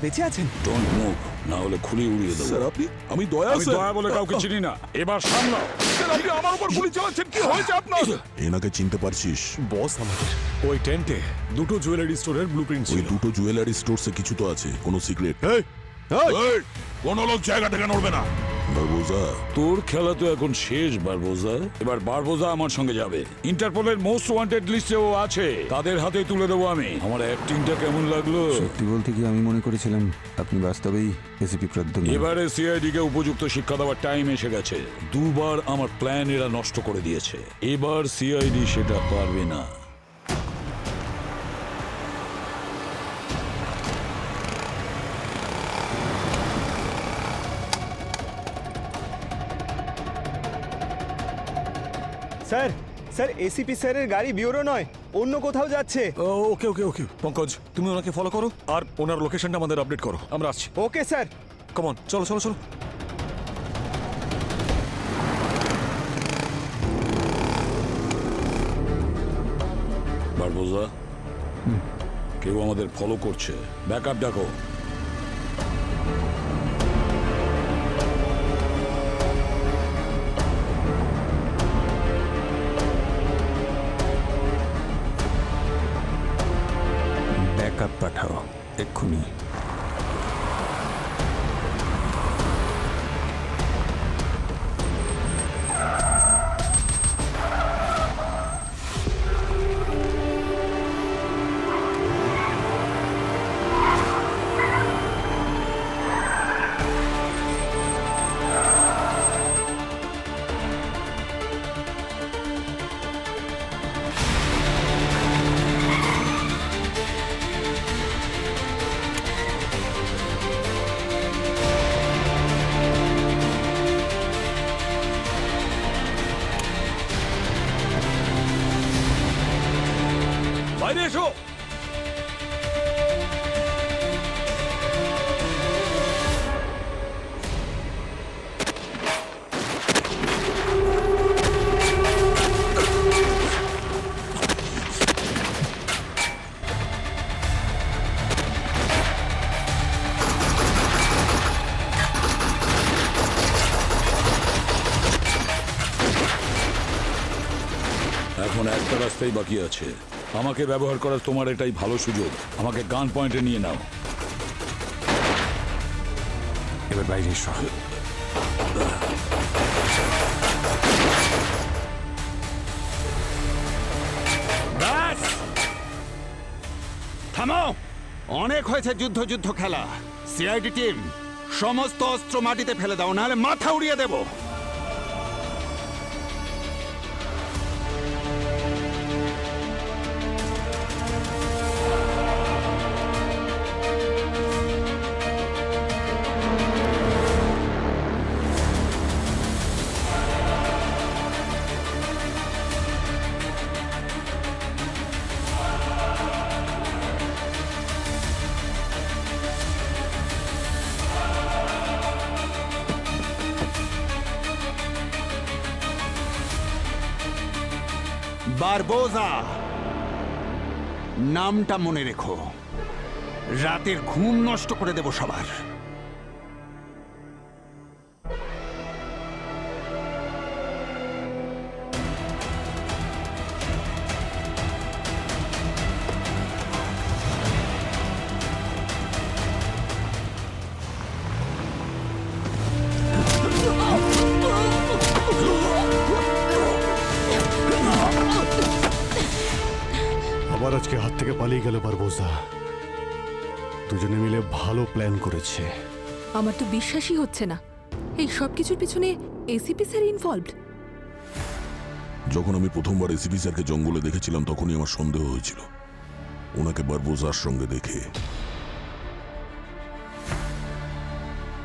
বেঁচে আছেন? Don't move, না হলে খুলি উড়িয়ে দেবো। স্যার আপনি, আমি দয়া আমি দয়া বলে কাউকে চিনি না, এবার সামলাও। স্যার আপনি আমার উপর গুলি চালাচ্ছেন, কি হয়েছে আপনার? এনাকে চিনতে পারছিস? বস আমাদের ওই টেন্টে দুটো জুয়েলারি স্টোরের ব্লুপ্রিন্ট ওই ছিল। দুটো জুয়েলারি স্টোরসে কিছু তো আছে, কোনো সিক্রেট? এই, এই, কোন লোক জায়গা থেকে নড়বে না। বারবোজা, তোর খেলা তো এখন শেষ বারবোজা। এবার বারবোজা আমার সঙ্গে যাবে। ইন্টারপোলের মোস্ট ওয়ান্টেড লিস্টে ও আছে, তাদের হাতে তুলে দেবো আমি। আমার অ্যাক্টিংটা কেমন লাগলো? সত্যি বলতে কি আমি মনে করেছিলাম আপনি বাস্তবেই এসিপি প্রদ্যুম্ন। এবারে সিআইডি কে উপযুক্ত শিক্ষা দেওয়ার টাইম এসে গেছে। দুবার আমার প্ল্যান এরা নষ্ট করে দিয়েছে, এবার সিআইডি সেটা পারবে না। স্যার, স্যার এসিপি স্যারের গাড়ি বিউরো নয়, অন্য কোথাও যাচ্ছে। ওকে ওকে ওকে পঙ্কজ, তুমি ওনাকে ফলো করো আর ওনার লোকেশনটা আমাদের আপডেট করো, আমরা আসছি। Okay sir. কমন, চলো চলো চলো। বারবোজা, কেউ আমাদের ফলো করছে, ব্যাকআপ ডাকো। ব্যাকআপ পাঠাও এক্ষুনি। বাইরে এসো। এখন একটা রাস্তাই বাকি আছে, আমাকে ব্যবহার করার তোমার এটাই ভালো সুযোগ। আমাকে গান পয়েন্টে নিয়ে নাও। এবার বাইরে এসো। ব্যাস, থামো। অনেক হয়েছে যুদ্ধ যুদ্ধ খেলা। সিআইডি টিম, সমস্ত অস্ত্র মাটিতে ফেলে দাও, নাহলে মাথা উড়িয়ে দেব। বারবোজা, নামটা মনে রেখো। রাতের ঘুম নষ্ট করে দেব সবার। আবার আজকে হাত থেকে পালিয়ে গেল বারবোজা। দুজনে মিলে ভালো প্ল্যান করেছে। আমার তো বিশ্বাসই হচ্ছে না এই সব কিছুর পিছনে এসিপি স্যার ইনভলভড। যখন আমি প্রথমবার এসিপি স্যারকে জঙ্গলে দেখেছিলাম তখনই আমার সন্দেহ হয়েছিল, ওনাকে বারবোজার সঙ্গে দেখে।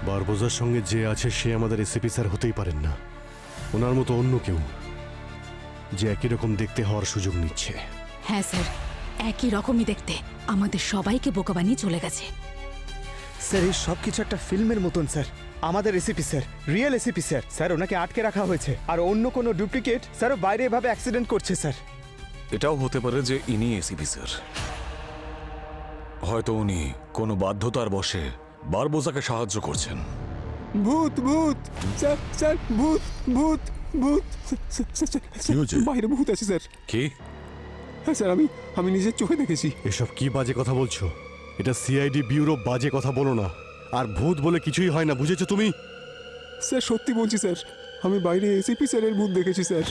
বারবোজার সঙ্গে যে আছে সে আমাদের এসিপি স্যার হতেই পারেন না। ওনার মতো অন্য কেউ যে একই রকম দেখতে হওয়ার সুযোগ নিচ্ছে। হ্যাঁ স্যার, একই রকমই দেখতে, আমাদের সবাইকে বোকা বানিয়ে চলে গেছে। স্যার এই সব কিছু একটা ফিল্মের মতন স্যার। আমাদের ACP sir, real ACP sir, sir ওনাকে আটকে রাখা হয়েছে, আর অন্য কোনো ডুপ্লিকেট স্যারও বাইরে এভাবে অ্যাক্সিডেন্ট করছে স্যার। এটাও হতে পারে যে ইনি এসিপি স্যার। হয়তো উনি কোনো বাধ্যতার বশে বারবোজাকে সাহায্য করছেন। ভূত ভূত স্যার স্যার ভূত ভূত ভূত কি হয়েছে? বাইরে ভূত আছে স্যার। কি? হ্যাঁ স্যার, আমি নিজের চোখে দেখেছি। এসব কি বাজে কথা বলছো? এটা সিআইডি ব্যুরো, বাজে কথা বলো না। আর ভূত বলে কিছুই হয় না, বুঝেছো তুমি? স্যার সত্যি বলছি স্যার, আমি বাইরে এসিপি স্যারের ভূত দেখেছি স্যার।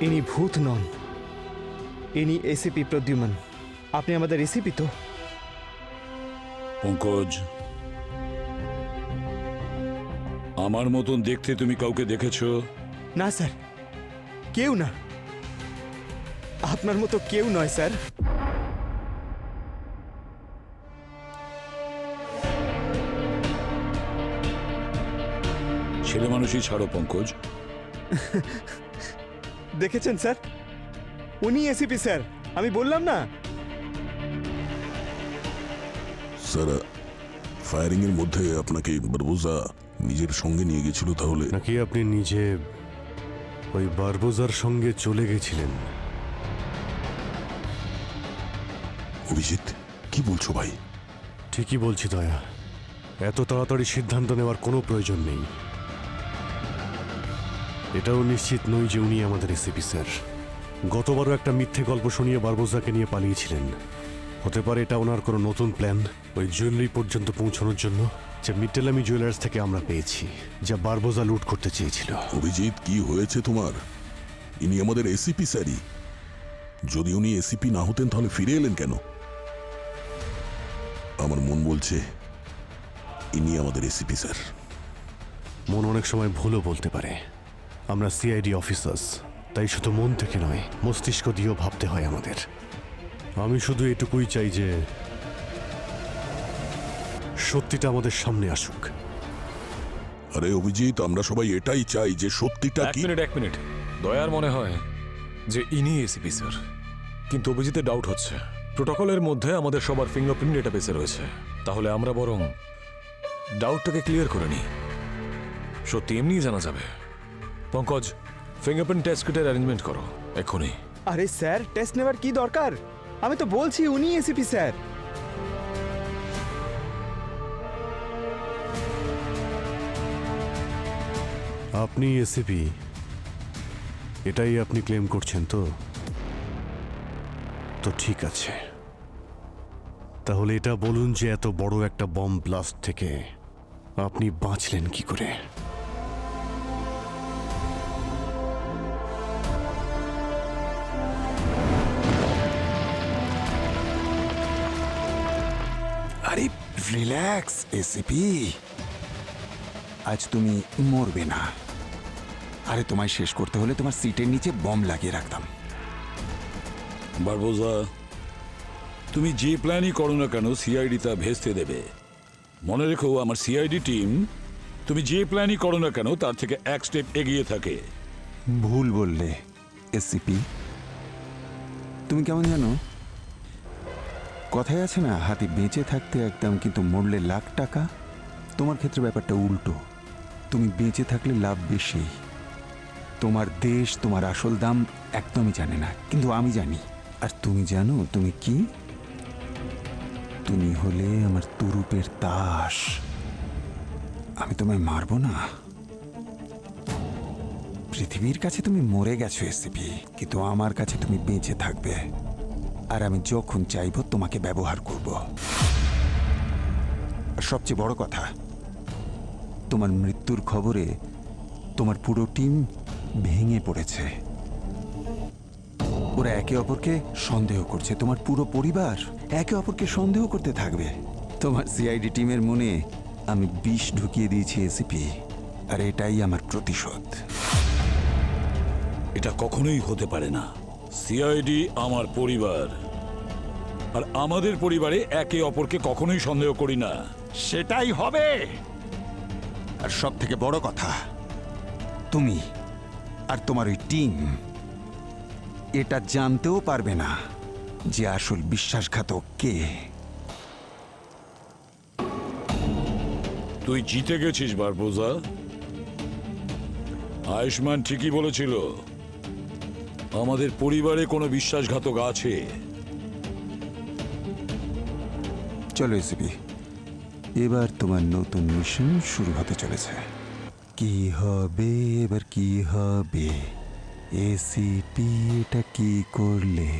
ইনি ভূত নন, ইনি এসিপি প্রদ্যুম্ন। আপনি আমাদের এসিপি তো? পঙ্কজ, আমার মতন দেখতে তুমি কাউকে দেখেছো? না স্যার, কেউ না। আপনার মতো কেউ নয় স্যার। ছেলে মানুষই ছাড়ো পঙ্কজ। দেখেছেন স্যার, উনি এসিপি স্যার, আমি বললাম না। স্যার, ফায়ারিং এর মধ্যে আপনাকে বারবোজা নিজের সঙ্গে নিয়ে গেছিল তাহলে? নাকি আপনি নিজে ওই বারবোজার সঙ্গে চলে গেছিলেন? অভিজিৎ, কি বলছো ভাই? ঠিকই বলছি দয়া, এত তাড়াতাড়ি সিদ্ধান্ত নেওয়ার কোনো প্রয়োজন নেই। এটাও নিশ্চিত নই যে উনি আমাদের এসিপি স্যার। গতবারও একটা মিথ্যে গল্প শুনিয়ে বারবোজাকে নিয়ে পালিয়েছিলেন। হতে পারে এটা ওনার কোনো নতুন প্ল্যান, ওই জুয়েলারি পর্যন্ত পৌঁছানোর জন্য, যে মিটেলামি জুয়েলার্স থেকে আমরা পেয়েছি, যা বারবোজা লুট করতে চেয়েছিল। অভিজিৎ, কি হয়েছে তোমার? ইনি আমাদের এসিপি স্যারই। যদি উনি এসিপি না হতেন তাহলে ফিরে এলেন কেন? আমার মন বলছে ইনি আমাদের এসিপি স্যার। মন অনেক সময় ভুলও বলতে পারে। আমরা সিআইডি অফিসার্স, তাই শুধু মন থেকে নয়, মস্তিষ্ক দিয়েও ভাবতে হয় আমাদের। আমি শুধু এটুকুই চাই যে সত্যিটা আমাদের সামনে আসুক। আরে অভিজিৎ, আমরা সবাই এটাই চাই যে সত্যিটা এক কি। মিনিট। দয়ার মনে হয় যে ইনি এসিপি স্যার, কিন্তু অভিজিতের ডাউট হচ্ছে। প্রোটোকলের মধ্যে আমাদের সবার ফিঙ্গারপ্রিন্ট ডেটাবেসে রয়েছে, তাহলে আমরা বরং ডাউটটাকে ক্লিয়ার করে নিই। সত্যি এমনিই জানা যাবে। পঙ্কজ, ফিঙ্গারপ্রিন্ট টেস্ট কিটের অ্যারেঞ্জমেন্ট করো এক্ষুনি। আরে স্যার, টেস্ট নেওয়ার কি দরকার? আমি তো বলছি উনি এসিপি স্যার। আপনি এসিপি, এটাই আপনি ক্লেম করছেন তো? তো ঠিক আছে, তাহলে এটা বলুন যে এত বড় একটা বম্ব ব্লাস্ট থেকে আপনি বাঁচলেন কি করে? আরে রিল্যাক্স এসিপি, আজ তুমি মরবে না। আরে তোমায় শেষ করতে হলে তোমার সিটের নিচে বম লাগিয়ে রাখতাম। বারবোজা, তুমি যে প্ল্যানই করো না কেন সিআইডি তা ভেস্তে দেবে। মনে রেখো, আমার সিআইডি টিম তুমি যে প্ল্যানই করো না কেন তার থেকে এক স্টেপ এগিয়ে থাকে। ভুল বললে এসিপি। তুমি কেমন জানো, কথায় আছে না, হাতি বেঁচে থাকতে একদম কিন্তু মরলে লাখ টাকা। তোমার ক্ষেত্রে ব্যাপারটা উল্টো। তুমি বেঁচে থাকলে লাভ বেশি। তোমার দেশ তোমার আসল দাম একদমই জানে না, কিন্তু আমি জানি। আর তুমি জানো তুমি কি? তুমি হলে আমার তুরুপের তাস। আমি তোমায় মারবো না। পৃথিবীর কাছে তুমি মরে গেছো এসিপি, কিন্তু আমার কাছে তুমি বেঁচে থাকবে। আর আমি যখন চাইবো তোমাকে ব্যবহার করব। আর সবচেয়ে বড় কথা, তোমার মৃত্যুর খবরে তোমার পুরো টিম ভেঙে পড়েছে। ওরা একে অপরকে সন্দেহ করছে। তোমার পুরো পরিবার একে অপরকে সন্দেহ করতে থাকবে। তোমার সিআইডি টিমের মনে আমি বিষ ঢুকিয়ে দিয়েছি এসিপি, আর এটাই আমার প্রতিশোধ। এটা কখনোই হতে পারে না। সিআইডি আমার পরিবার, আর আমাদের পরিবারে একে অপরকে কখনোই সন্দেহ করি না। সেটাই হবে। আর সব থেকে বড় কথা, তুমি আর তোমার ওই টিম এটা জানতেও পারবে না যে আসল বিশ্বাসঘাতক কে। তুই জিতে গেছিস বারবোজা। আয়ুষ্মান ঠিকই বলেছিল, আমাদের পরিবারে কোনো বিশ্বাসঘাতক আছে। চলো এসিপি, এবার তোমার নতুন মিশন শুরু হতে চলেছে। কি হবে এবার, কি হবে? এসিপি এটা কি করলে?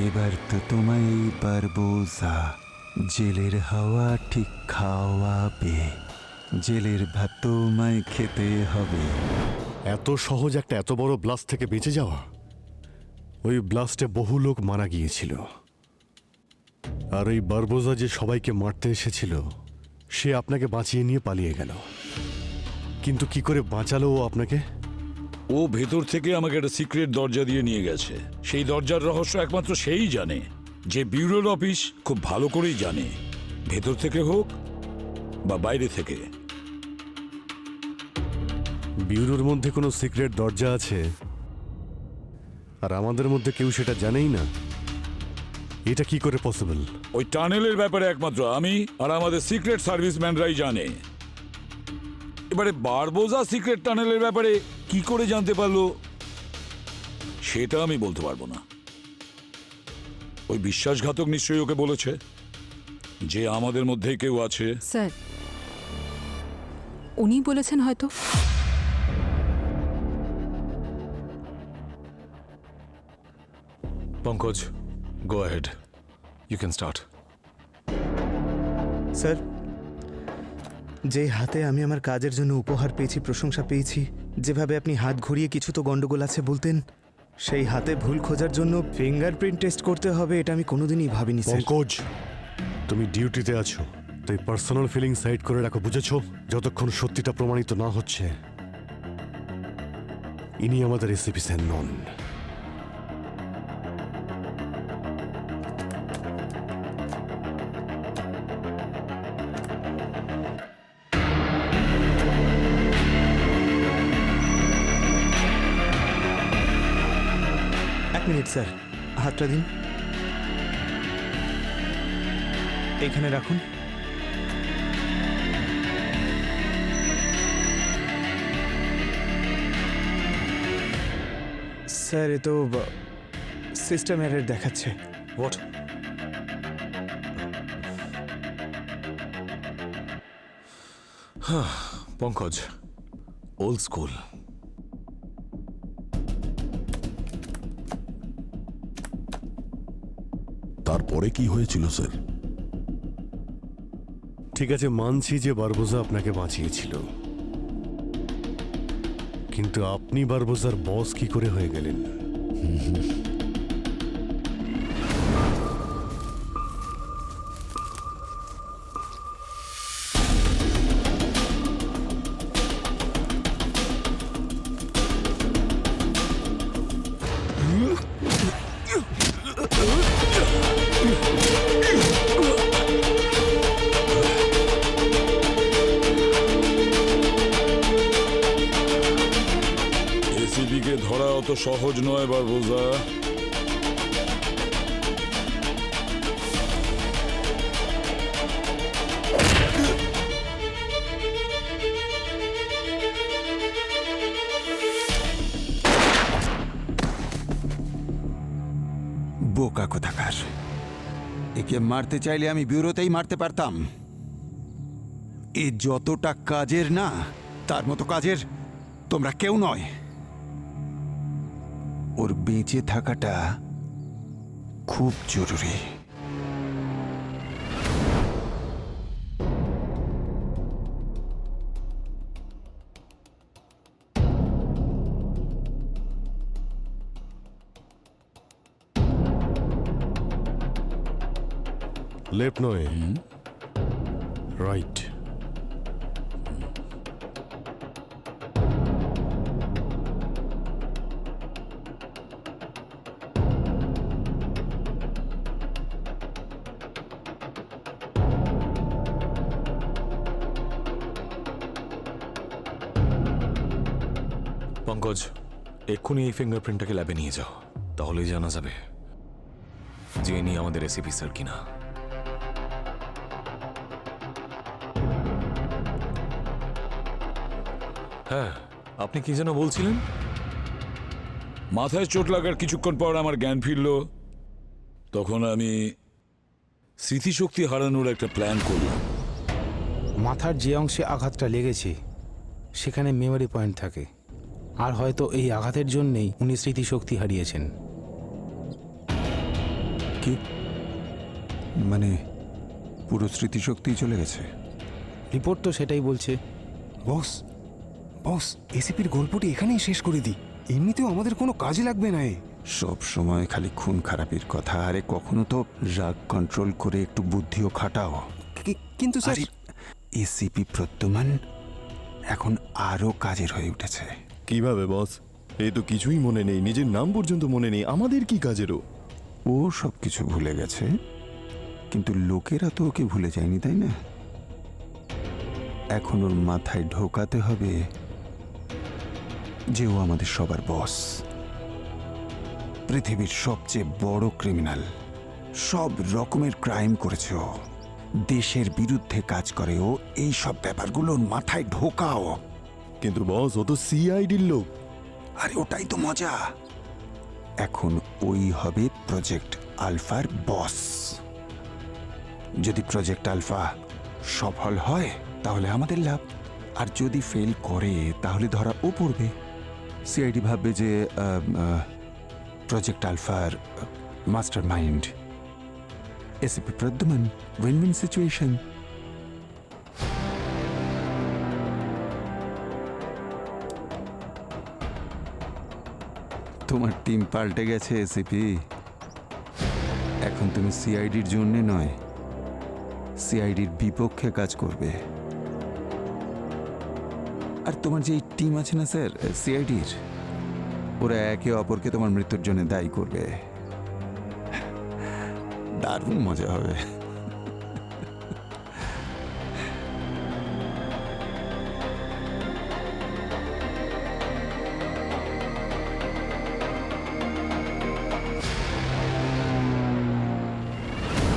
এবার তো তোমায় এই বারবোজা জেলের হাওয়া ঠিক খাওয়াবে। জেলের ভাত তোমায় খেতে হবে। এত সহজ একটা এত বড় ব্লাস্ট থেকে বেঁচে যাওয়া? ওই ব্লাস্টে বহু লোক মারা গিয়েছিল, আর ওই বারবোজা যে সবাইকে মারতে এসেছিল সে আপনাকে বাঁচিয়ে নিয়ে পালিয়ে গেল। কিন্তু কি করে বাঁচালো ও আপনাকে? ও ভেতর থেকে আমাকে একটা সিক্রেট দরজা দিয়ে নিয়ে গেছে। সেই দরজার রহস্য একমাত্র সেই জানে, যে ব্যুরোর অফিস খুব ভালো করেই জানে, ভেতর থেকে হোক বা বাইরে থেকে। ব্যুরোর মধ্যে কোনো সিক্রেট দরজা আছে আর আমাদের মধ্যে কেউ সেটা জানেই না? এটা কি করে পসিবল? ওই টানেলের ব্যাপারে একমাত্র আমি আর আমাদের সিক্রেট সার্ভিসম্যানরাই জানে। এবারে বারবোজা সিক্রেট টানেলের ব্যাপারে কি করে জানতে পারলো সেটা আমি বলতে পারবো না। ওই বিশ্বাসঘাতক নিশ্চয়ই ওকে বলেছে যে আমাদের মধ্যেই কেউ আছে। স্যার, উনি বলেছেন হয়তো। Pankaj, go ahead, you can start. Sir, যে হাতে আমি আমার কাজের জন্য উপহার পেয়েছি, প্রশংসা পেয়েছি, যেভাবে আপনি হাত ঘুরিয়ে কিছু তো গন্ডগোল আছে বলতেন, সেই হাতে ভুল খোঁজার জন্য ফিঙ্গারপ্রিন্ট টেস্ট করতে হবে, এটা আমি কোনোদিনই ভাবিনি স্যার। পঙ্কজ, তুমি ডিউটিতে আছো, তাই পার্সোনাল ফিলিং সাইড করে রাখো, বুঝেছো? যতক্ষণ সত্যিটা প্রমাণিত না হচ্ছে ইনি আমাদের এসিপি স্যার নন। এক মিনিট স্যার, হাতটা দিন, এইখানে রাখুন। স্যার, এ তো সিস্টেম এরর দেখাচ্ছে। হোয়াট? Pankaj, old school. তারপরে কি হয়েছিল স্যার? ঠিক আছে, মানছি যে বারবোজা আপনাকে বাঁচিয়েছিল, কিন্তু আপনি বারবোজার বস কি করে হয়ে গেলেন? এসিপিকে ধরা অত সহজ নয় বারবোজা। বোকা কোথাকার! একে মারতে চাইলে আমি ব্যুরোতেই মারতে পারতাম। এ যতটা কাজের না, তার মতো কাজের তোমরা কেউ নয়। ওর বেঁচে থাকাটা খুব জরুরি। লেফট নয়, রাইট। পঙ্কজ, এক্ষুনি এই ফিঙ্গারপ্রিন্টটাকে ল্যাবে নিয়ে যাও, তাহলেই জানা যাবে যে ইনি আমাদের এসিপি স্যার কিনা। হ্যাঁ, আপনি কি যেন বলছিলেন? মাথায় চোট লাগার কিছুক্ষণ পর আমার জ্ঞান ফিরল। তখন আমি স্মৃতিশক্তি হারানোর একটা প্ল্যান করলাম। মাথার যে অংশে আঘাতটা লেগেছে সেখানে মেমোরি পয়েন্ট থাকে, আর হয়তো এই আঘাতের জন্যেই উনি স্মৃতিশক্তি হারিয়েছেন। কি মানে পুরো স্মৃতিশক্তি চলে গেছে? রিপোর্ট তো সেটাই বলছে। বস বস এসিপির গল্পটি এখানেই শেষ করে দিই, এমনিতেও আমাদের কোনো কাজে লাগবে না এ। সব সময় খালি খুন খারাপির কথা, আরে কখনো তো রাগ কন্ট্রোল করে একটু বুদ্ধিও খাটাও। কিন্তু স্যার, এসিপি প্রদ্যুমান এখন আরো কাজের হয়ে উঠেছে। কিভাবে বস? এই তো কিছুই মনে নেই, নিজের নাম পর্যন্ত মনে নেই, আমাদের কি কাজেরও? ও সব কিছু ভুলে গেছে, কিন্তু লোকেরা তো ওকে ভুলে যায়নি, তাই না? এখন ওর মাথায় ঢোকাতে হবে যে ও আমাদের সবার বস, পৃথিবীর সবচেয়ে বড় ক্রিমিনাল, সব রকমের ক্রাইম করেছে ও, দেশের বিরুদ্ধে কাজ করে ও। এই সব ব্যাপারগুলো ওর মাথায় ঢোকাও। কিন্তু বস, ও তো সিআইডির লোক। আরে ওটাই তো মজা। এখন ওই হবে প্রজেক্ট আলফার বস। যদি প্রজেক্ট আলফা সফল হয় তাহলে আমাদের লাভ, আর যদি ফেল করে তাহলে ধরা ও পড়বে। সিআইডি ভাববে যে প্রজেক্ট আলফার master mind ACP Pradyuman. Win win situation. তোমার টিম পাল্টে গেছে এসিপি। এখন তুমি সিআইডির জন্য নয়, সিআইডির বিপক্ষে কাজ করবে। আর তোমার যে টিম আছে না স্যার সিআইডির, ওরা একে অপরকে তোমার মৃত্যুর জন্য দায়ী করবে। দারুণ মজা হবে।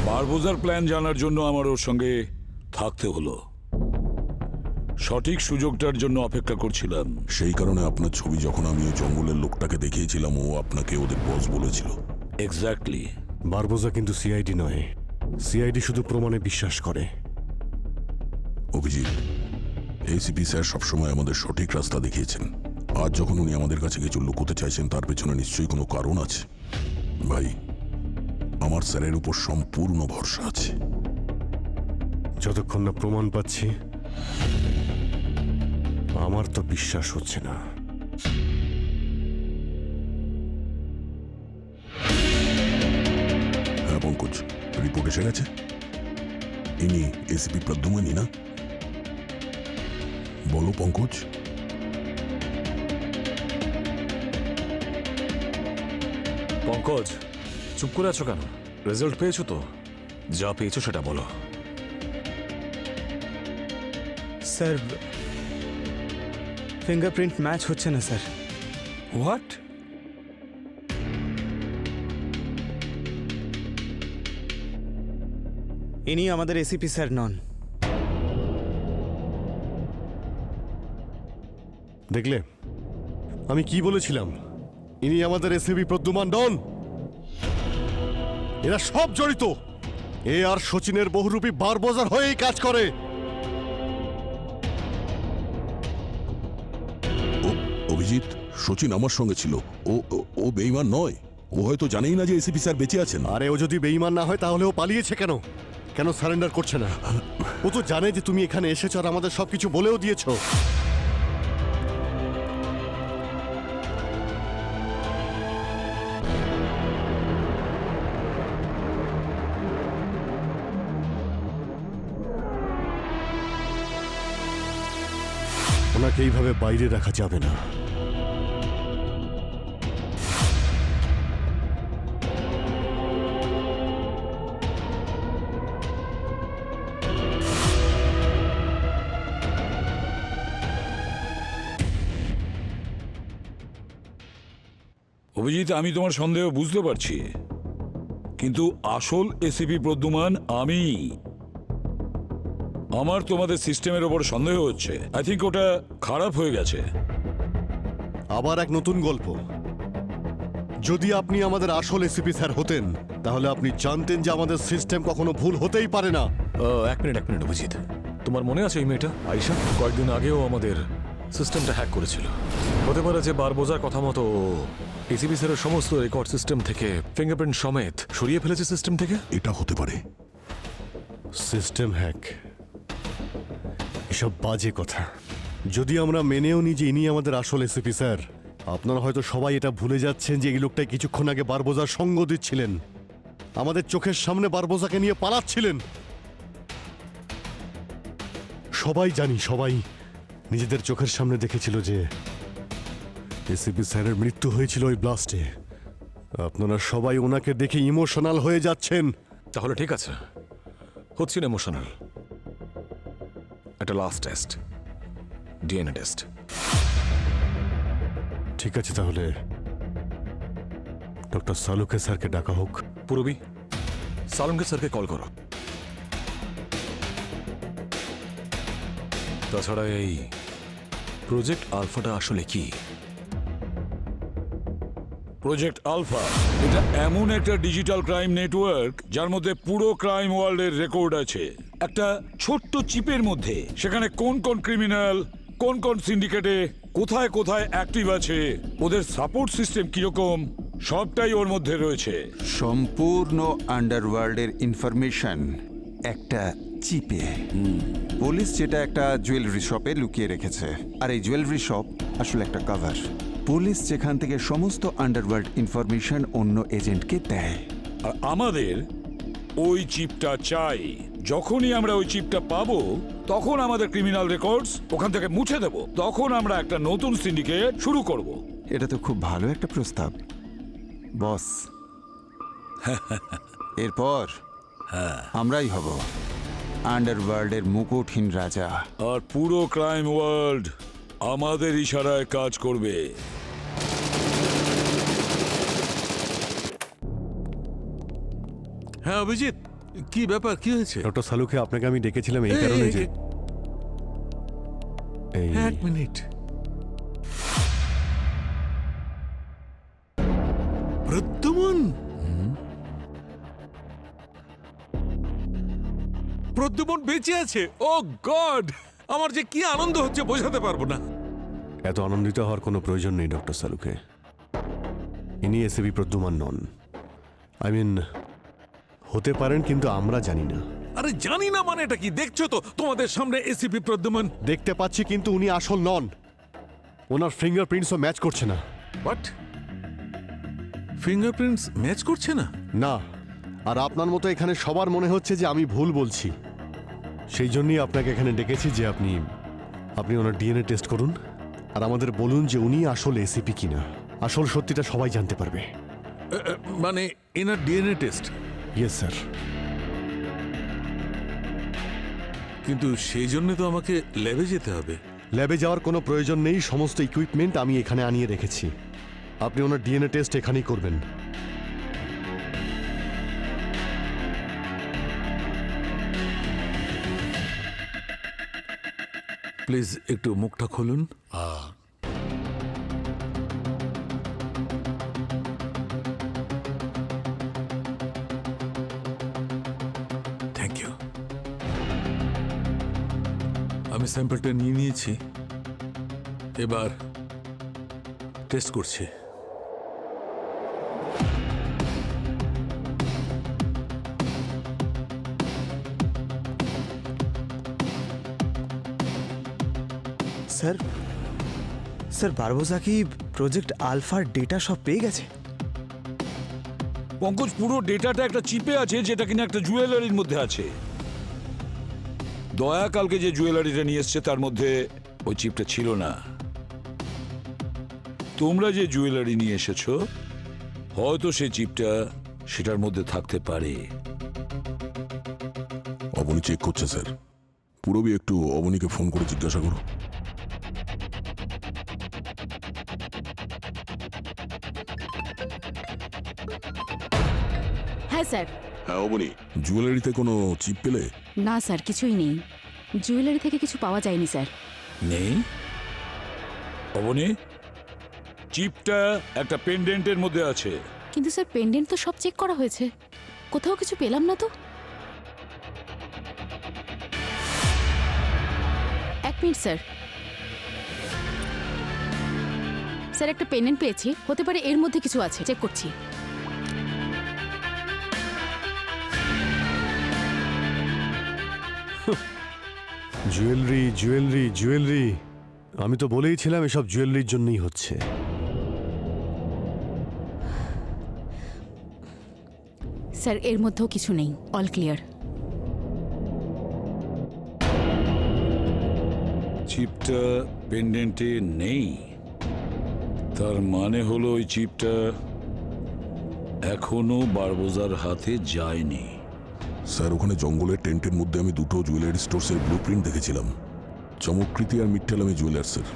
বারবোজার প্ল্যান জানার জন্য আমার ওর সঙ্গে থাকতে হলো। সঠিক সুযোগটার জন্য অপেক্ষা করছিলাম। সেই কারণে আপনার ছবি যখন আমি ওই জঙ্গলের লোকটাকে দেখিয়েছিলাম, ও আপনাকে ওদের বস বলেছিল। এক্স্যাক্টলি। বারবোজা কিন্তু সিআইডি নয়, সিআইডি শুধু প্রমাণে বিশ্বাস করে। অভিজিৎ, এসিপি স্যার সবসময় আমাদের সঠিক রাস্তা দেখিয়েছেন। আজ যখন উনি আমাদের কাছে কিছু লুকোতে চাইছেন, তার পেছনে নিশ্চয়ই কোনো কারণ আছে। ভাই, আমার স্যারের উপর সম্পূর্ণ ভরসা আছে। যতক্ষণ না প্রমাণ পাচ্ছি আমার তো বিশ্বাস হচ্ছে না। হ্যাঁ পঙ্কজ, রিপোর্ট এসে গেছে। ইনি এসিপি প্রদ্যুমানই না? বলো পঙ্কজ। পঙ্কজ, চুপ করে আছো কেন? রেজাল্ট পেয়েছো তো? যা পেয়েছো সেটা বলো। স্যার, ফিঙ্গারপ্রিন্ট ম্যাচ হচ্ছে না স্যার। হোয়াট? ইনি আমাদের এসিপি স্যার নন। দেখলে আমি কি বলেছিলাম? ইনি আমাদের এসিপি প্রদ্যুমান ডন। এরা সব জড়িত। এ আর সচিনের বহুরূপী বারবোজার হয়েই কাজ করে। অভিজিৎ, সচিন আমার সঙ্গে ছিল। ও বেঈমান নয়। ও হয়তো জানেই না যে এসিপি স্যার বেঁচে আছেন। আরে ও যদি বেঈমান না হয় তাহলে ও পালিয়েছে কেন? কেন সারেন্ডার করছে না? ও তো জানে যে তুমি এখানে এসেছো আর আমাদের সবকিছু বলেও দিয়েছো। ওনাকে এইভাবে বাইরে রাখা যাবে না। অভিজিৎ, আমি তোমার সন্দেহ বুঝতে পারছি, কিন্তু আসল এসিপি প্রদ্যুমান আমি। আমার তোমাদের সিস্টেমের ওপর সন্দেহ হচ্ছে। আই থিঙ্ক ওটা খারাপ হয়ে গেছে। আবার এক নতুন গল্প। যদি আপনি আমাদের আসল এসিপি স্যার হতেন তাহলে আপনি জানতেন যে আমাদের সিস্টেম কখনো ভুল হতেই পারে না। এক মিনিট অভিজিৎ, তোমার মনে আছে এই মেয়েটা আয়শা? কয়েকদিন আগেও আমাদের সিস্টেমটা হ্যাক করেছিল। হতে পারে যে বারবোজার কথা মতো এসিপি স্যারের সমস্ত রেকর্ড সিস্টেম থেকে ফিঙ্গারপ্রিন্ট সমেত সরিয়ে ফেলেছে সিস্টেম থেকে। এটা হতে পারে। সিস্টেম হ্যাক, এসব বাজে কথা। যদি আমরা মেনেও নিই যে ইনি আমাদের আসল এসিপি স্যার, আপনারা হয়তো সবাই এটা ভুলে যাচ্ছেন যে এই লোকটাই কিছুক্ষণ আগে বারবোজার সঙ্গ দিচ্ছিলেন, আমাদের চোখের সামনে বারবোজাকে নিয়ে পালাচ্ছিলেন। সবাই নিজেদের চোখের সামনে দেখেছিল যে এসিপি স্যারের মৃত্যু হয়েছিল ওই ব্লাস্টে। আপনারা সবাই ওনাকে দেখে ইমোশনাল হয়ে যাচ্ছেন। তাহলে ঠিক আছে, হচ্ছি না ইমোশনাল। একটা লাস্ট টেস্ট, ডিএনএ টেস্ট। ঠিক আছে, তাহলে ডক্টর সালুকে স্যারকে ডাকা হোক। পুরবি, সালুনকে স্যারকে কল করো। তাছাড়া এই প্রজেক্ট আলফাটা আসলে কি? প্রজেক্ট আলফা এটা এমন একটা ডিজিটাল ক্রাইম নেটওয়ার্ক যার মধ্যে পুরো ক্রাইম ওয়ার্ল্ডের রেকর্ড আছে একটা ছোট্ট চিপের মধ্যে। সেখানে কোন কোন ক্রিমিনাল, কোন কোন সিন্ডিকেটে কোথায় কোথায় অ্যাক্টিভ আছে, ওদের সাপোর্ট সিস্টেম কিরকম, সবটাই ওর মধ্যে রয়েছে। সম্পূর্ণ আন্ডারওয়ার্ল্ডের ইনফরমেশন একটা চিপে। পুলিশ যেটা একটা জুয়েলারি শপে লুকিয়ে রেখেছে, আর এই জুয়েলারি শপ আসলে একটা কভার। পুলিশ যেখান থেকে সমস্ত আন্ডারওয়ার্ল্ড ইনফরমেশন অন্য এজেন্টকে দেয়। আর আমাদের ওই চিপটা চাই। যখনই আমরা ওই চিপটা পাবো তখন আমাদের ক্রিমিনাল রেকর্ডস ওখান থেকে মুছে দেব। তখন আমরা একটা নতুন সিন্ডিকেট শুরু করব। এটা তো খুব ভালো একটা প্রস্তাব বস। এরপর আমরাই হব আন্ডারওয়ার্ল্ডের মুকুটহীন রাজা। আর পুরো ক্রাইম ওয়ার্ল্ড আমাদের ইশারায় কাজ করবে। হ্যাঁ অভিজিৎ, কি ব্যাপার, কি হয়েছে? ডক্টর সালুকে আপনাকে আমি ডেকেছিলাম এই কারণে যে এক মিনিট। প্রদ্যুমন, প্রদ্যুমন বেঁচে আছে। ও গড, আমার যে কি আনন্দ হচ্ছে বোঝাতে পারবো না। এত আনন্দিত হওয়ার কোনো প্রয়োজন নেই ডক্টর সালুকে। ইনি ACP Pradyuman non. I mean হতে পারেন, কিন্তু আমরা জানি না। আরে জানি না মানে এটা কি? দেখছো তো তোমাদের সামনে এসিপি প্রদ্যুমন। দেখতে পাচ্ছি, কিন্তু উনি আসল নন। ওনার ফিঙ্গারপ্রিন্টসও ম্যাচ করছে না। হোয়াট? ফিঙ্গারপ্রিন্টস ম্যাচ করছে না? না, আর আপনার মতো এখানে সবার মনে হচ্ছে যে আমি ভুল বলছি। সেই জন্যই আপনাকে এখানে ডেকেছি যে আপনি ওনার ডিএনএ টেস্ট করুন আর আমাদের বলুন যে উনি আসল এসিপি কিনা। আসল সত্যিটা সবাই জানতে পারবে। মানে এনার ডিএনএ টেস্ট? Yes sir. কিন্তু সেই জন্য তো আমাকে ল্যাবে যেতে হবে। ল্যাবে যাওয়ার কোনো প্রয়োজন নেই, সমস্ত ইকুইপমেন্ট আমি এখানে আনিয়ে রেখেছি। আপনি ওনার ডিএনএ টেস্ট এখানেই করবেন। প্লিজ একটু মুখটা খুলুন। Thank you. আমি স্যাম্পলটা নিয়ে নিয়েছি, এবার টেস্ট করছি। স্যার বারবোজা কি প্রজেক্ট আলফার ডেটা সব পেয়ে গেছে? পঙ্কজ, পুরো ডেটাটা একটা চিপে আছে যেটা কিনা একটা জুয়েলারির মধ্যে আছে। দয়া কালকে যে জুয়েলারিটা নিয়ে এসছে তার মধ্যে ওই চিপটা ছিল না। তোমরা যে জুয়েলারি নিয়ে এসেছো হয়তো সেই চিপটা সেটার মধ্যে থাকতে পারে। অবনী চেক করছে স্যার। পুরবি একটু অবনীকে ফোন করে জিজ্ঞাসা করো। হ্যাঁ স্যার। হ্যাঁ অবনী, জুয়েলারিতে কোনো চিপ পেলে? না স্যার, কিছুই নেই। জুয়েলারি থেকে কিছু পাওয়া যায়নি স্যার। নেই? অবনী, চিপটা একটা পেন্ডেন্টের মধ্যে আছে। কিন্তু স্যার পেন্ডেন্ট তো সব চেক করা হয়েছে, কোথাও কিছু পেলাম না তো। এক মিনিট স্যার। স্যার একটা পেন্ডেন্ট পেয়েছি, হতে পারে এর মধ্যে কিছু আছে, চেক করছি। জুয়েলারি জুয়েলারি জুয়েলারি, আমি তো বলেইছিলাম এসব জুয়েলারির জন্যই হচ্ছে। স্যার এর মধ্যেও কিছু নেই, অল ক্লিয়ার। চিপটা পেন্ডেন্টে নেই, তার মানে হলো ওই চিপটা এখনো বারবোজার হাতে যায়নি। স্যার, ওখানে জঙ্গলের টেন্টের মধ্যে আমি দুটো জুয়েলারি স্টোর্সের ব্লুপ্রিন্ট দেখেছিলাম, চমকৃতি আর মিট্টালামি জুয়েলার্সের।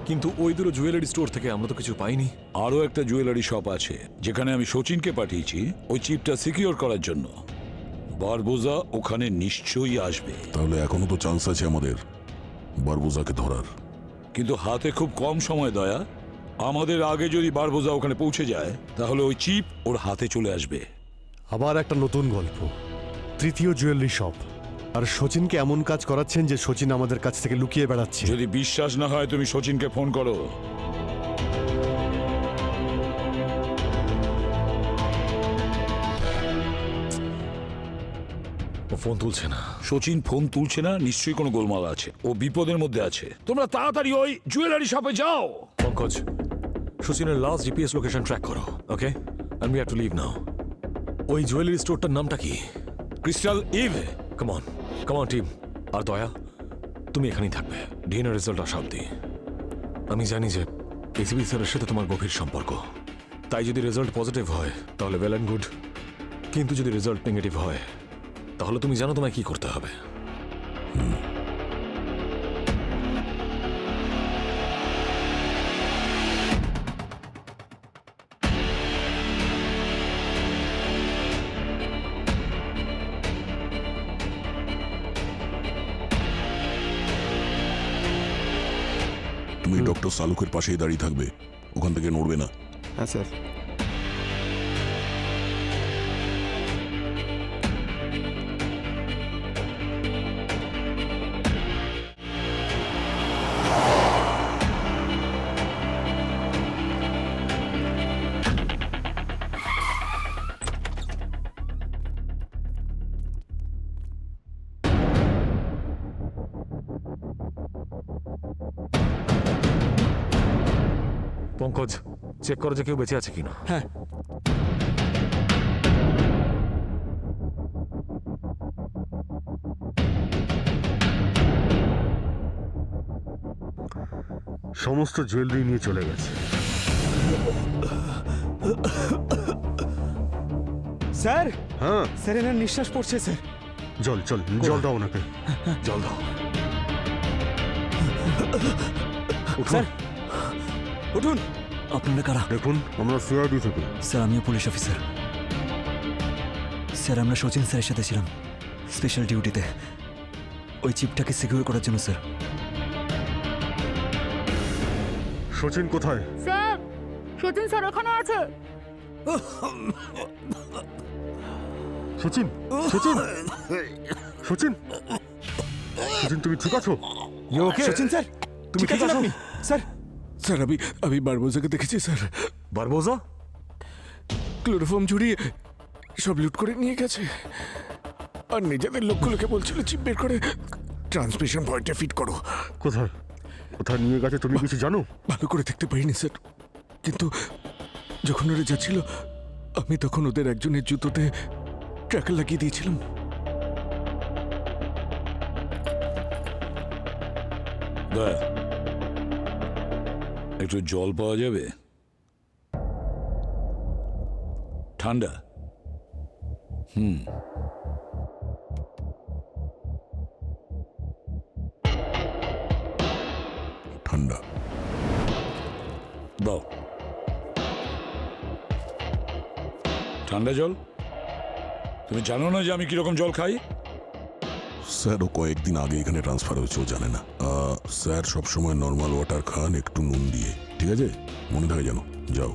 কিন্তু ওই দুটো জুয়েলারি স্টোর থেকে আমরা তো কিছু পাইনি। আরও একটা জুয়েলারি শপ আছে যেখানে আমি শচীনকে পাঠিয়েছি ওই চিপটা সিকিউর করার জন্য। বারবোজা ওখানে নিশ্চয়ই আসবে। তাহলে এখনো তো চান্স আছে আমাদের বারবোজাকে ধরার। কিন্তু হাতে খুব কম সময় দয়া। আমাদের আগে যদি বারবোজা ওখানে পৌঁছে যায় তাহলে ওই চিপ ওর হাতে চলে আসবে। আবার একটা নতুন গল্প, তৃতীয় জুয়েলারি শপ। আর শচীনকে এমন কাজ করাচ্ছেন যে শচীন আমাদের কাছ থেকে লুকিয়ে বেড়াচ্ছে। যদি বিশ্বাস না হয় তুমি শচীনকে ফোন করো। ও ফোন তুলছে না। শচীন ফোন তুলছে না, নিশ্চয়ই কোনো গোলমাল আছে, ও বিপদের মধ্যে আছে। তোমরা তাড়াতাড়ি ওই জুয়েলারি শপে যাও। পঙ্কজ, সুচিনের লাস্ট জিপিএস লোকেশন ট্র্যাক করো, okay? And we have to leave now. ওই জুয়েলারি স্টোরটার নামটা কি? Crystal eve. Come on team. আর দয়া, তুমি এখানেই থাকবে ডিএনএ রেজাল্ট আসা অব্দি। আমি জানি যে এসিবি স্যারের সাথে তোমার গভীর সম্পর্ক, তাই যদি রেজাল্ট পজিটিভ হয় তাহলে ওয়েল অ্যান্ড গুড, কিন্তু যদি রেজাল্ট নেগেটিভ হয় তাহলে তুমি জানো তোমায় কি করতে হবে। তুমি ডক্টর সালুকের পাশেই দাঁড়িয়ে থাকবে, ওখান থেকে নড়বে না। হ্যাঁ স্যার। পঙ্কজ, চেক করো যে কেউ বেঁচে আছে কিনা। হ্যাঁ। সমস্ত জুয়েলারি নিয়ে চলে গেছে। স্যার, হ্যাঁ স্যার এনার নিঃশ্বাস পড়ছে স্যার। জল জল জল দাও ওনাকে, জল দাও। স্যার উঠুন। আপনারা কারা? দেখুন, আমরা সিআইডি থেকে। স্যার আমিও পুলিশ অফিসার। স্যার আমরা শচীন স্যারের সাথে ছিলাম স্পেশাল ডিউটিতে, ওই চিপটাকে সিকিউর করার জন্য স্যার। শচীন কোথায়? স্যার শচীন স্যার ওখানে আছে। শচীন, শচীন, শচীন, শচীন তুমি ঠিক আছো? শচীন স্যার, তুমি ঠিক আছেন আপনি? স্যার, স্যার আমি বারবোজাকে দেখেছি স্যার। বারবোজা? ক্লোরোফর্ম জড়িয়ে সব লুট করে নিয়ে গেছে, আর নিজেদের লক্ষ্যলোকে বলছিল চিপ বের করে ট্রান্সমিশন পয়েন্টে ফিট করো। কোথায় কোথায় নিয়ে গেছে তুমি কিছু জানো? ভালো করে দেখতে পারিনি স্যার, কিন্তু যখন ওরা যাচ্ছিল আমি তখন ওদের একজনের জুতোতে ট্র্যাকার লাগিয়ে দিয়েছিলাম। একটু জল পাওয়া যাবে? ঠান্ডা। ঠান্ডা দাও। ঠান্ডা জল? তুমি জানো না যে আমি কিরকম জল খাই? স্যারও কয়েকদিন আগে এখানে ট্রান্সফার হয়েছে, ও জানে না। স্যার সবসময় নর্মাল ওয়াটার খান, একটু নুন দিয়ে, ঠিক আছে? মনে থাকে যেন। যাও।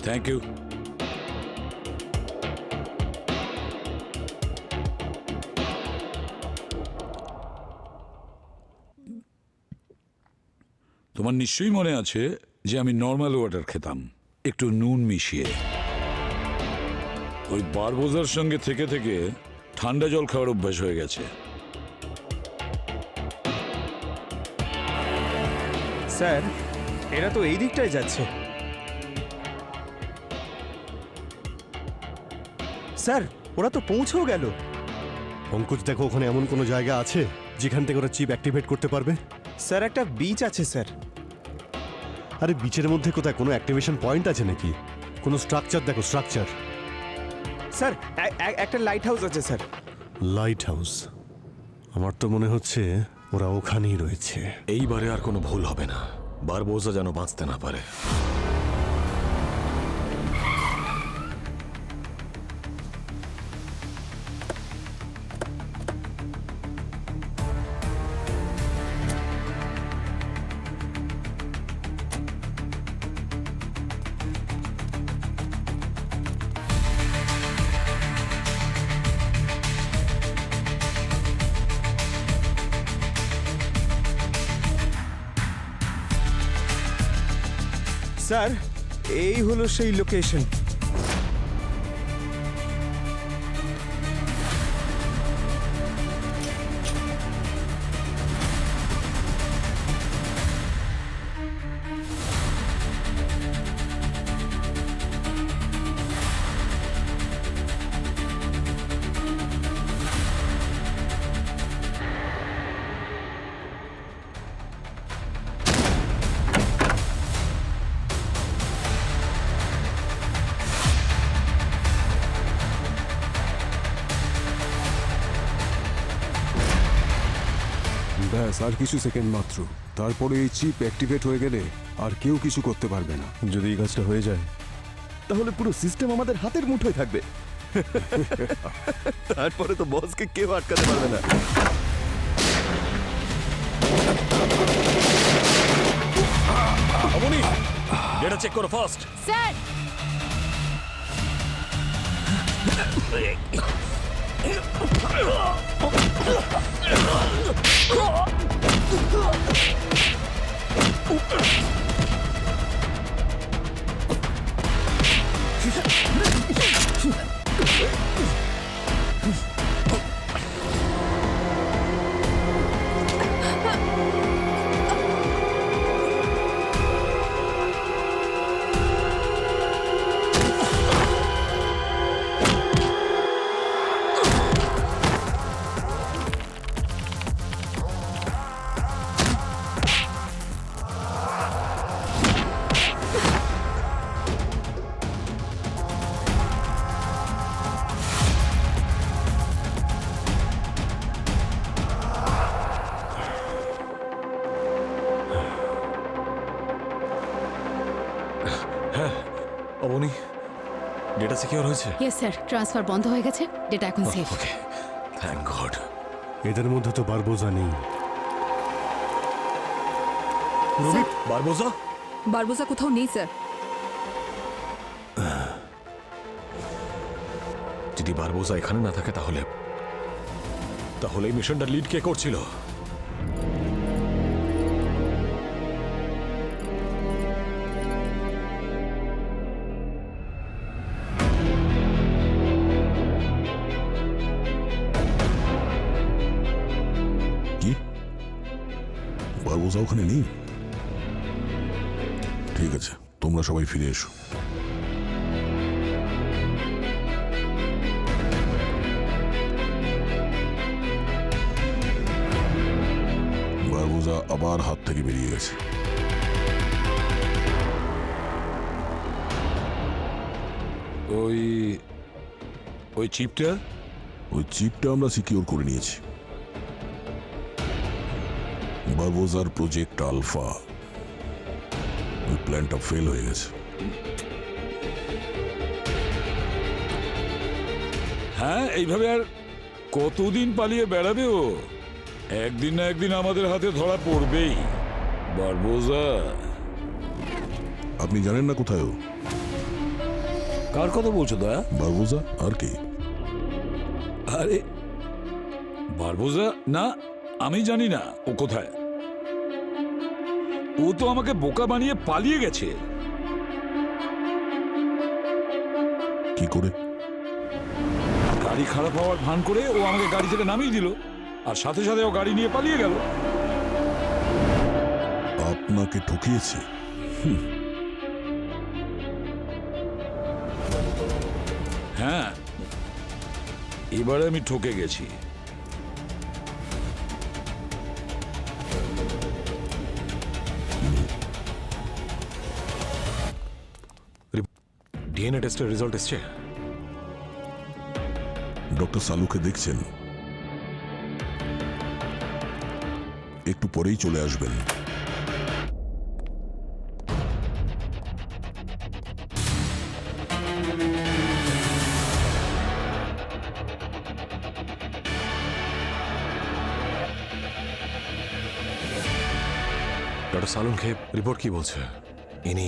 Thank you. তোমার নিশ্চয়ই মনে আছে যে আমি নর্মাল ওয়াটার খেতাম, একটু নুন মিশিয়ে। ওই বারবোজার সঙ্গে থেকে থেকে ঠান্ডা জল খাওয়ার অভ্যাস হয়ে গেছে। স্যার, এরা তো এই দিকটায় যাচ্ছে। স্যার, ওরা তো পৌঁছেও গেল। পঙ্কজ, দেখো ওখানে এমন কোনো জায়গা আছে যেখান থেকে ওরা চিপ অ্যাক্টিভেট করতে পারবে? স্যার, একটা বিচ আছে স্যার। আরে বিচের মধ্যে কোথায় কোনো অ্যাক্টিভেশন পয়েন্ট আছে নাকি? কোনো স্ট্রাকচার দেখো, স্ট্রাকচার। স্যার, একটা লাইট হাউস আছে স্যার। Light house? আমার তো মনে হচ্ছে ওরা ওখানেই রয়েছে। এইবারে আর কোনো ভুল হবে না, বারবোজা যেন বাঁচতে না পারে। স্যার, এই হলো সেই লোকেশন। ব্যাস আর কিছু সেকেন্ড মাত্র, তারপরে এই চিপ অ্যাক্টিভেট হয়ে গেলে আর কেউ কিছু করতে পারবে না। যদি এই কাজটা হয়ে যায় তাহলে পুরো সিস্টেম আমাদের হাতের মুঠোয় থাকবে। তারপরে তো বসকে কেউ আটকাতে পারবে না। অবনী, ডেটা চেক করো fast. Sir, Abani, data secure হয়েছে? ইয়েস স্যার, ট্রান্সফার বন্ধ হয়ে গেছে, ডেটা এখন সেফ। ওকে, থ্যাংক গড। এদের মধ্যে তো বারবোজা নেই। রবি, বারবোজা? বারবোজা কোথাও নেই স্যার। যদি বারবোজা এখানে না থাকে তাহলে এই মিশনটা লিড কে করছিল? কি বারবোজা ওখানে নেই? ঠিক আছে, তোমরা সবাই ফিরে এসো। বারবোজা আবার হাত থেকে বেরিয়ে গেছে। ওই চিপটা? ওই চিপটা আমরা সিকিউর করে নিয়েছি। বারবোজার প্রজেক্ট আলফা, ওই প্ল্যানটা ফেল হয়ে গেছে। হ্যাঁ, এইভাবে আর কতদিন পালিয়ে বেড়াবে ও? একদিন না একদিন আমাদের হাতে ধরা পড়বেই। বারবোজা, আপনি জানেন না কোথায় ও? কার কথা বলছো দয়া? বারবোজা আর কি? আরে বারবোজা না, আমি জানি না ও কোথায়। ও তো আমাকে বোকা বানিয়ে পালিয়ে গেছে। কি করে? গাড়ি খারাপ হওয়ার ভান করে ও আমাকে গাড়ি থেকে নামিয়ে দিল, আর সাথে সাথে ও গাড়ি নিয়ে পালিয়ে গেল। আপনাকে ঠকিয়েছে? হ্যাঁ, এবারে আমি ঠকে গেছি। ডিএনএ টেস্টের রেজাল্ট এসছে? ডক্টর সালুকে দেখছেন? একটু পরেই চলে আসবেন। ডক্টর সালুনকে রিপোর্ট কি বলছে? ইনি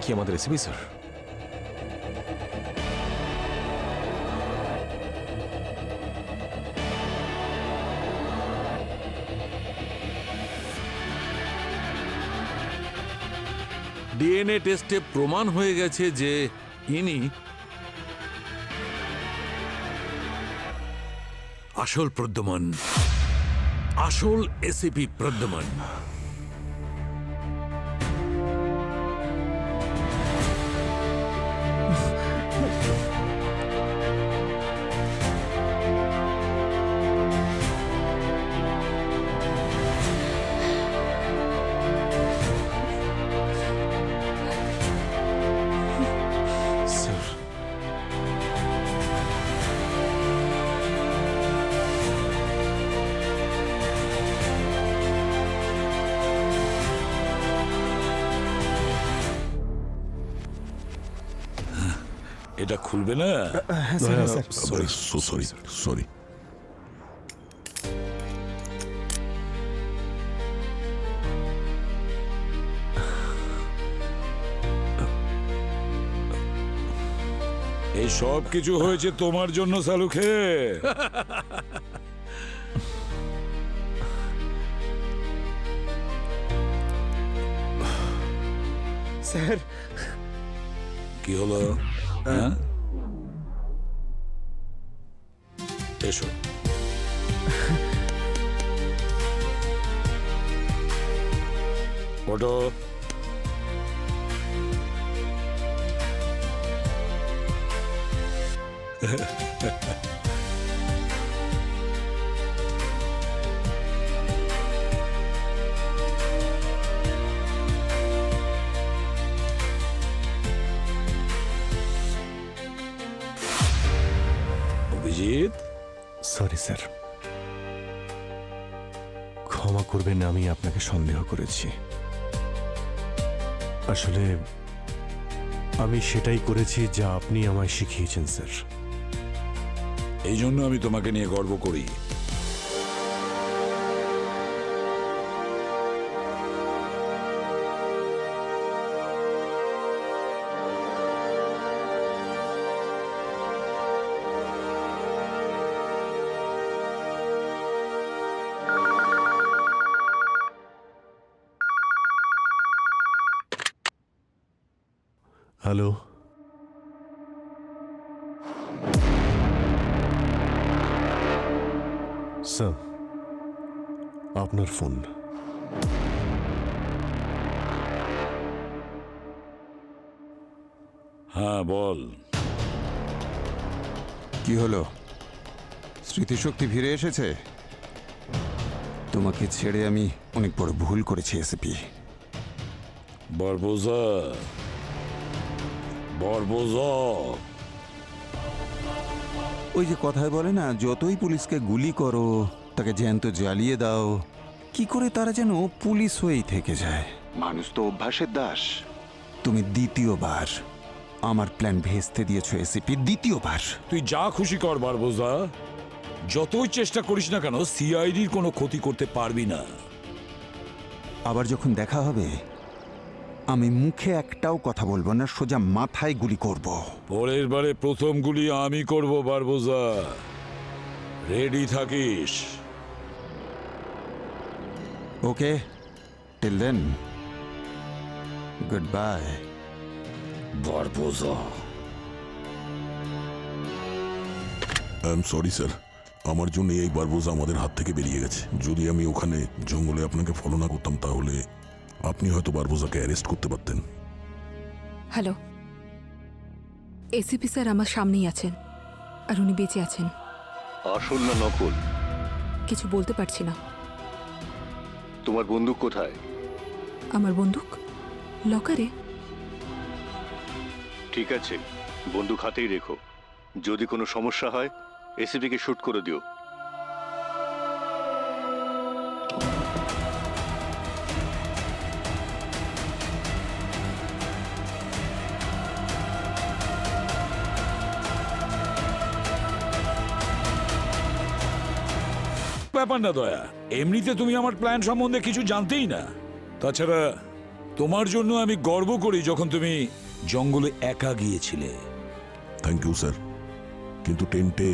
কি আমাদের এসিপি স্যার? ডিএনএ টেস্টে প্রমাণ হয়ে গেছে যে ইনি আসল প্রদ্যুম্ন, আসল এসিপি প্রদ্যুম্ন। স্যার, এটা খুলবে না? Sorry, sorry, sorry. এই সব কিছু হয়েছে তোমার জন্য সালুখে। স্যার, কি হলো? হ্যাঁ, এসো। ওটো। অভিজিৎ, সরি স্যার, ক্ষমা করবেন, আমি আপনাকে সন্দেহ করেছি। আসলে আমি সেটাই করেছি যা আপনি আমায় শিখিয়েছেন স্যার। এই জন্য আমি তোমাকে নিয়ে গর্ব করি। হ্যালো, স্যার, আপনার ফোন। হ্যাঁ, বল। কি হলো? স্মৃতিশক্তি ফিরে এসেছে? তোমাকে ছেড়ে আমি অনেক বড় ভুল করেছি এসিপি। বারবোজা, বারবোজা। ওই যে কথায় বলে না, যতই পুলিশকে গুলি করো, তাকে জ্যান্ত জ্বালিয়ে দাও, কি করে তারা যেন পুলিশ হয়েই থেকে যায়। মানুষ তো অভ্যাসের দাস। তুমি দ্বিতীয়বার আমার প্ল্যান ভেস্তে দিয়েছো এসিপি, দ্বিতীয়বার। তুই যা খুশি কর বারবোজা, যতই চেষ্টা করিস না কেন সিআইডির কোনো ক্ষতি করতে পারবি না। আবার যখন দেখা হবে আমি মুখে একটাও কথা বলবো না, সোজা মাথায় গুলি করব। পরের বারে প্রথম গুলি আমি করব বারবোজা, রেডি থাকিস। Okay, till then, good bye Barboza. I am sorry sir, আমার জন্য এই বারবোজা আমাদের হাত থেকে বেরিয়ে গেছে। যদি আমি ওখানে জঙ্গলে আপনাকে ফলো না করতাম তাহলে আপনি হয়তো বারবোজাকে অ্যারেস্ট করতে পারতেন। হ্যালো, এসিপি স্যার আমার সামনেই আছেন আর উনি বেঁচে আছেন। আসল না নকল? কিছু বলতে পারছি না। তোমার বন্দুক কোথায়? আমার বন্দুক লকারে। ঠিক আছে, বন্দুক হাতেই রেখো। যদি কোনো সমস্যা হয় এসিপিকে শুট করে দিও। ব্যাপার না দয়া, এমনিতে তুমি আমার প্ল্যান সম্বন্ধে কিছু জানতেই না। তাছাড়া তোমার জন্য আমি গর্ব করি যখন তুমি জঙ্গলে একা গিয়েছিলে। থ্যাংক ইউ স্যার, কিন্তু টেন্টে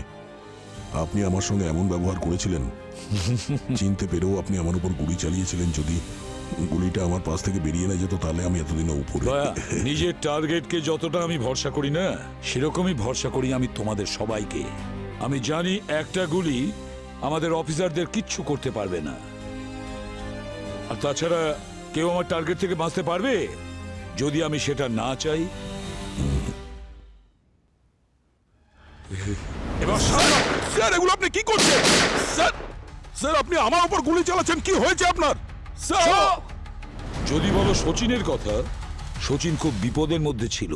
আপনি আমার সঙ্গে এমন ব্যবহার করেছিলেন, চিনতে পেরেও আপনি আমার উপর গুলি চালিয়েছিলেন। যদি গুলিটা আমার পাশ থেকে বেরিয়ে না যেত তাহলে আমি এতদিন উপরে। দয়া, নিজের টার্গেটকে যতটা আমি ভরসা করি না, সেরকমই ভরসা করি আমি তোমাদের সবাইকে। আমি জানি একটা গুলি আমাদের অফিসারদের কিচ্ছু করতে পারবে না। আর তাছাড়া কেউ আমার টার্গেট থেকে বাঁচতে পারবে যদি আমি সেটা না চাই? এবার স্যার, এগুলো আপনি কি করছেন? স্যার, স্যার আপনি আমার উপর গুলি চালাচ্ছেন, কি হয়েছে আপনার? স্যার, যদি বলো সচিনের কথা, সচিন খুব বিপদের মধ্যে ছিল।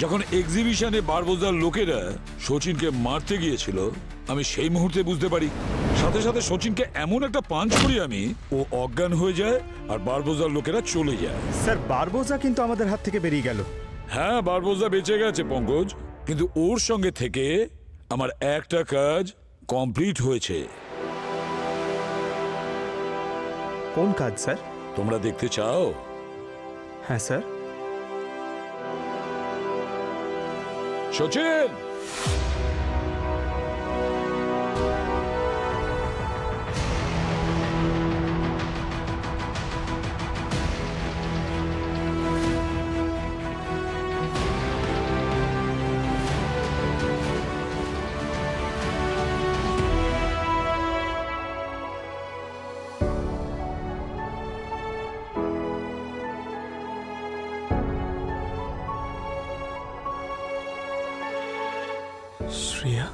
যখন এক্সিবিশনে বারবোজার লোকেরা সচিনকে মারতে গিয়েছিল, আমি সেই মুহূর্তে বুঝতে পারি। সাথে সাথে সচিনকে এমন একটা পাঞ্চ করি আমি, ও অজ্ঞান হয়ে যায় আর বারবোজার লোকেরা চলে যায়। স্যার, বারবোজা কিন্তু আমাদের হাত থেকে বেরিয়ে গেল। হ্যাঁ, বারবোজা বেঁচে গেছে পঙ্কজ, কিন্তু ওর সঙ্গে থেকে আমার একটা কাজ কমপ্লিট হয়েছে। কোন কাজ স্যার? তোমরা দেখতে চাও? হ্যাঁ স্যার। সচিন, শ্রেয়া,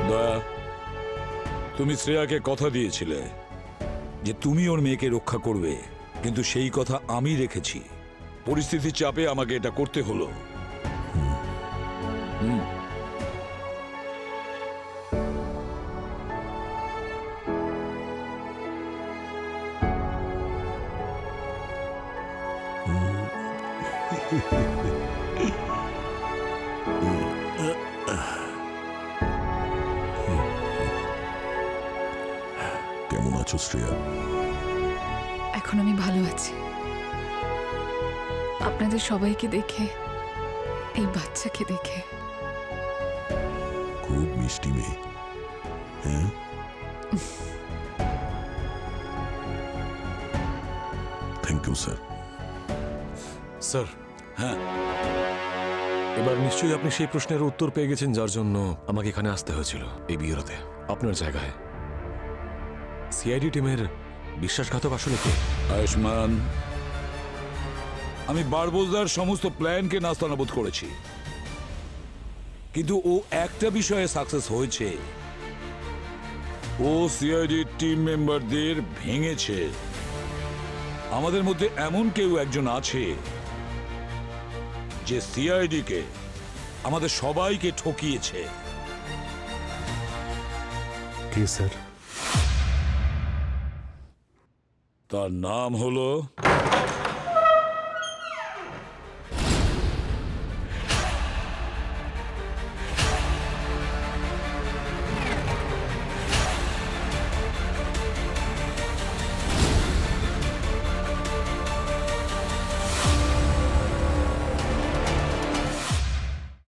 দয়া, তুমি শ্রেয়াকে কথা দিয়েছিলে যে তুমি ওর মেয়েকে রক্ষা করবে, কিন্তু সেই কথা আমি রেখেছি। পরিস্থিতির চাপে আমাকে এটা করতে হলো। কেমন আছো শ্রেয়া? এখন আমি ভালো আছি। আপনাদের সবাইকে দেখে, এই বাচ্চাকে দেখে। খুব মিষ্টি মেয়ে। হ্যাঁ, থ্যাংক ইউ স্যার। স্যার, হ্যাঁ, এবার নিশ্চয়ই আপনি সেই প্রশ্নের উত্তর পেয়ে গেছেন যার জন্য আমাকে এখানে আসতে হয়েছিল এই বিয়েরতে। আপনার জায়গায় সিআইডি টিমের বিশ্বাসঘাতক আসলে কে? আয়ুষ্মান, আমি বারবোজার সমস্ত প্ল্যানকে নাস্তানাবুদ করেছি। কিন্তু ও একটা বিষয়ে সাকসেস হয়েছে, ও সিআইডি টিম মেম্বারদের ভেঙেছে। আমাদের মধ্যে এমন কেউ একজন আছে যে সিআইডি কে, আমাদের সবাইকে ঠকিয়েছে। কে স্যার? তার নাম হলো